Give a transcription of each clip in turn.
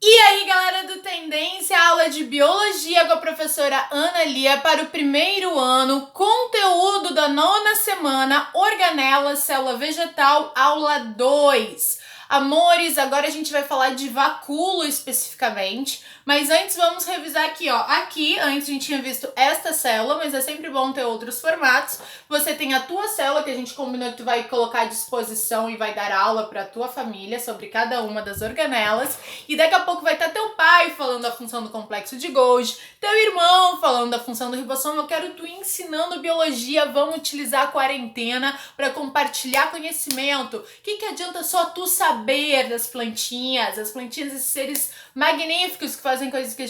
E aí, galera do Tendência, aula de Biologia com a professora Ana Lia para o primeiro ano, conteúdo da 9ª semana, organela, célula vegetal, aula 2. Amores, agora a gente vai falar de vacúolo especificamente, mas antes vamos revisar aqui, ó. Aqui, antes a gente tinha visto esta célula, mas é sempre bom ter outros formatos. Você tem a tua célula, que a gente combinou que tu vai colocar à disposição e vai dar aula para a tua família sobre cada uma das organelas. E daqui a pouco vai estar teu pai falando da função do complexo de Golgi, teu irmão falando da função do ribossomo. Eu quero tu ensinando biologia, vamos utilizar a quarentena para compartilhar conhecimento. O que adianta só tu saber das plantinhas, as plantinhas, esses seres magníficos que fazem coisas que a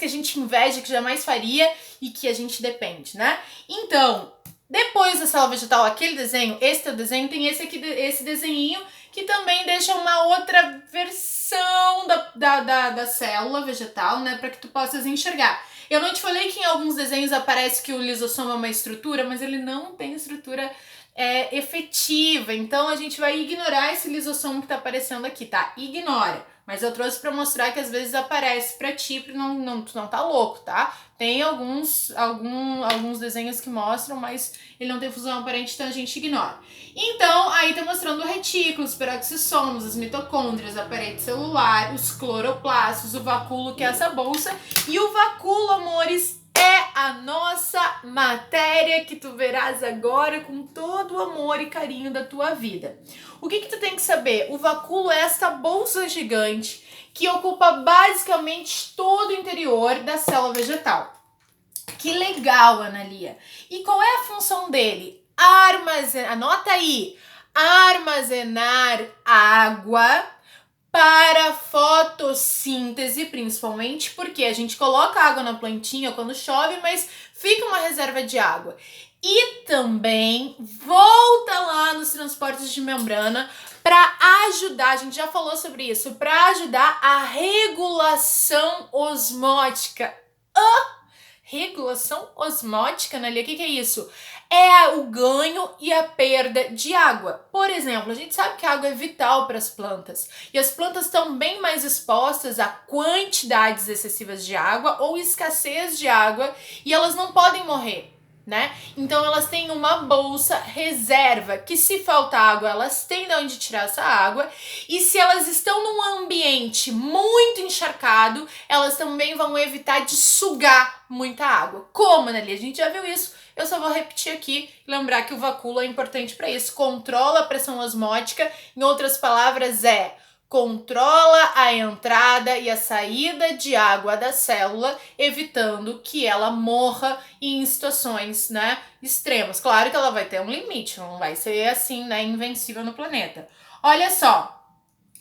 gente inveja, que jamais faria e que a gente depende, né? Então, depois da célula vegetal, aquele desenho, esse teu desenho, tem esse aqui, esse desenhinho que também deixa uma outra versão da célula vegetal, né, para que tu possas enxergar. Eu não te falei que em alguns desenhos aparece que o lisossomo é uma estrutura, mas ele não tem estrutura efetiva, então a gente vai ignorar esse lisossomo que tá aparecendo aqui, tá? Ignora. Mas eu trouxe para mostrar que às vezes aparece para ti, tu não tá louco, tá? Tem alguns desenhos que mostram, mas ele não tem fusão aparente, então a gente ignora. Então, aí tá mostrando o retículo, os peroxissomos, as mitocôndrias, a parede celular, os cloroplastos, o vacúolo, que é essa bolsa. E o vacúolo, amores, é a nossa matéria que tu verás agora com todo o amor e carinho da tua vida. O que tu tem que saber? O vacúolo é essa bolsa gigante que ocupa basicamente todo o interior da célula vegetal. Que legal, Ana Lia! E qual é a função dele? Anota aí! Armazenar água para fotossíntese, principalmente porque a gente coloca água na plantinha quando chove, mas fica uma reserva de água. E também volta lá nos transportes de membrana para ajudar, a gente já falou sobre isso, para ajudar a regulação osmótica. Regulação osmótica, Nalia, o que é isso? É o ganho e a perda de água. Por exemplo, a gente sabe que a água é vital para as plantas. E as plantas estão bem mais expostas a quantidades excessivas de água ou escassez de água e elas não podem morrer, né? Então elas têm uma bolsa reserva, que se faltar água, elas têm de onde tirar essa água. E se elas estão num ambiente muito encharcado, elas também vão evitar de sugar muita água. Como, Nelly? A gente já viu isso. Eu só vou repetir aqui e lembrar que o vacúolo é importante para isso. Controla a pressão osmótica, em outras palavras, controla a entrada e a saída de água da célula, evitando que ela morra em situações, né, extremas. Claro que ela vai ter um limite, não vai ser assim, né, invencível no planeta. Olha só,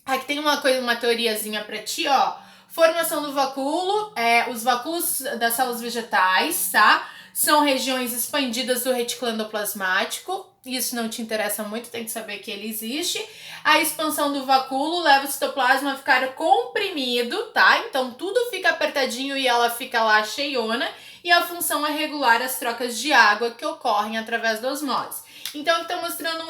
aqui tem uma teoriazinha para ti, ó. Formação do vacúolo, os vacúolos das células vegetais, tá? São regiões expandidas do retículo endoplasmático. Isso não te interessa muito, tem que saber que ele existe. A expansão do vacúolo leva o citoplasma a ficar comprimido, tá? Então tudo fica apertadinho e ela fica lá cheiona. E a função é regular as trocas de água que ocorrem através da osmose. Então aqui tá mostrando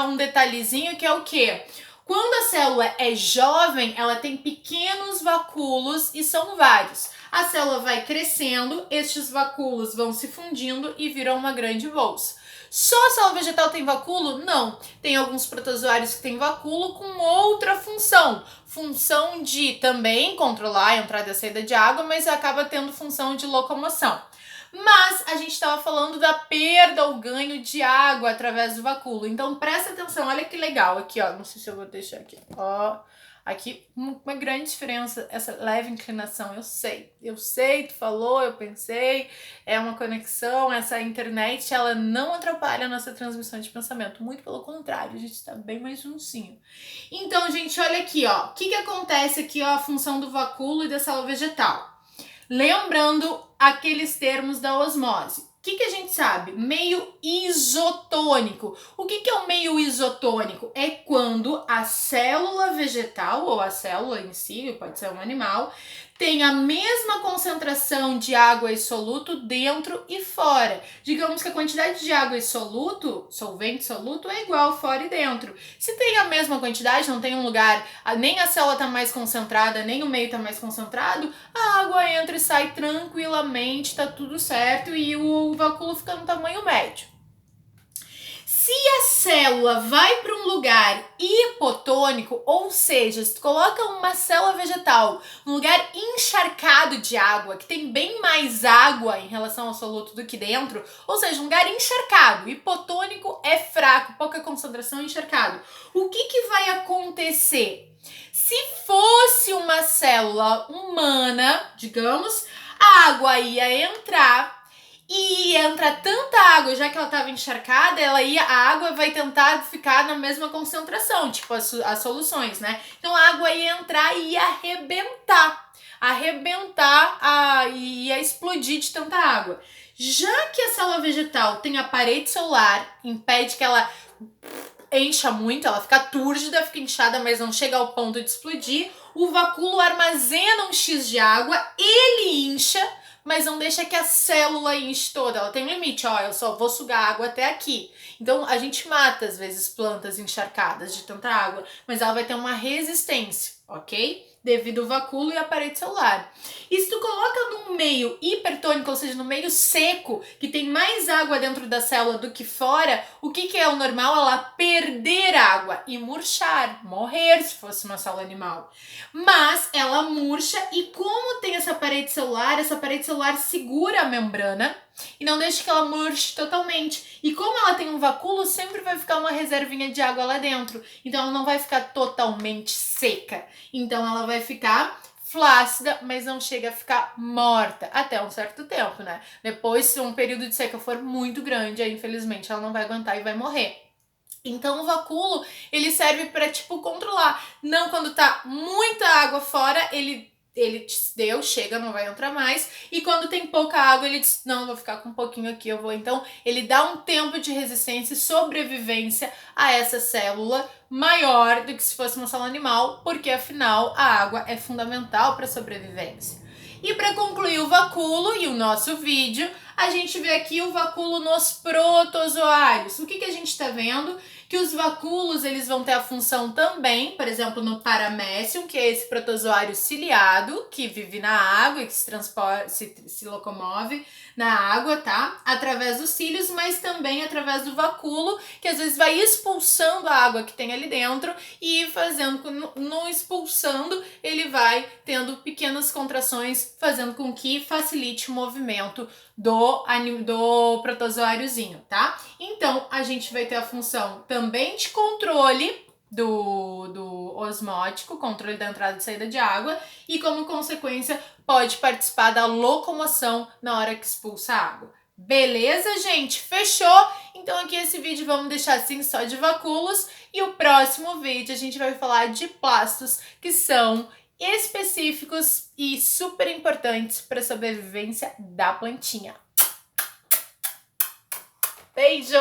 um detalhezinho que é o quê? Quando a célula é jovem, ela tem pequenos vacúolos e são vários. A célula vai crescendo, estes vacúolos vão se fundindo e viram uma grande bolsa. Só a célula vegetal tem vacúolo? Não. Tem alguns protozoários que têm vacúolo com outra função. Função de também controlar a entrada e a saída de água, mas acaba tendo função de locomoção. Mas a gente estava falando da perda ou ganho de água através do vacúolo. Então presta atenção, olha que legal aqui, ó. Não sei se eu vou deixar aqui, ó. Aqui, uma grande diferença, essa leve inclinação, eu sei, tu falou, eu pensei, é uma conexão, essa internet, ela não atrapalha a nossa transmissão de pensamento, muito pelo contrário, a gente tá bem mais juntinho. Então, gente, olha aqui, ó, o que acontece aqui, ó, a função do vacúolo e da célula vegetal. Lembrando aqueles termos da osmose. O que a gente sabe? Meio isotônico. O que é o meio isotônico? É quando a célula vegetal, ou a célula em si, pode ser um animal, tem a mesma concentração de água e soluto dentro e fora. Digamos que a quantidade de água e soluto, solvente soluto, é igual fora e dentro. Se tem a mesma quantidade, não tem um lugar, nem a célula está mais concentrada, nem o meio está mais concentrado, a água entra e sai tranquilamente, tá tudo certo e o vacúolo fica no tamanho médio. Se a célula vai para um lugar hipotônico, ou seja, se tu coloca uma célula vegetal num lugar encharcado de água, que tem bem mais água em relação ao soluto do que dentro, ou seja, um lugar encharcado, hipotônico é fraco, pouca concentração, encharcado. O que vai acontecer? Se fosse uma célula humana, digamos, a água ia entrar e entra tanta água, já que ela estava encharcada, a água vai tentar ficar na mesma concentração, tipo as soluções, né? Então a água ia entrar e ia e ia explodir de tanta água. Já que a célula vegetal tem a parede celular, impede que ela encha muito, ela fica túrgida, fica inchada, mas não chega ao ponto de explodir. O vacúolo armazena um X de água, ele incha, mas não deixa que a célula enche toda. Ela tem um limite, ó, eu só vou sugar água até aqui. Então, a gente mata, às vezes, plantas encharcadas de tanta água, mas ela vai ter uma resistência, ok? Devido ao vacúolo e à parede celular. E se tu coloca num meio hipertônico, ou seja, no meio seco, que tem mais água dentro da célula do que fora, o que é o normal? Ela perder água e murchar, morrer se fosse uma célula animal. Mas ela murcha e como tem essa parede celular segura a membrana e não deixa que ela murche totalmente. E como ela tem um vacúolo, sempre vai ficar uma reservinha de água lá dentro. Então ela não vai ficar totalmente seca. Então ela vai ficar flácida, mas não chega a ficar morta até um certo tempo, né? Depois, se um período de seca for muito grande, aí infelizmente ela não vai aguentar e vai morrer. Então o vacúolo, ele serve para tipo controlar. Não, quando tá muita água fora, ele deu, chega, não vai entrar mais. E quando tem pouca água, ele diz, não, eu vou ficar com um pouquinho aqui, eu vou. Então, ele dá um tempo de resistência e sobrevivência a essa célula maior do que se fosse uma célula animal, porque afinal a água é fundamental para a sobrevivência. E para concluir o vacúolo e o nosso vídeo, a gente vê aqui o vacúolo nos protozoários. O que a gente está vendo? Que os vacúolos eles vão ter a função também, por exemplo, no Paramecium, que é esse protozoário ciliado, que vive na água e que se transporta, se locomove na água, tá? Através dos cílios, mas também através do vacúolo, que às vezes vai expulsando a água que tem ali dentro e fazendo, no expulsando, ele vai tendo pequenas contrações, fazendo com que facilite o movimento do protozoáriozinho, tá? Então, a gente vai ter a função também de controle do osmótico, controle da entrada e saída de água, e como consequência pode participar da locomoção na hora que expulsa a água. Beleza, gente? Fechou? Então aqui esse vídeo vamos deixar assim só de vacúolos, e o próximo vídeo a gente vai falar de plastos, que são específicos e super importantes para a sobrevivência da plantinha. Beijo!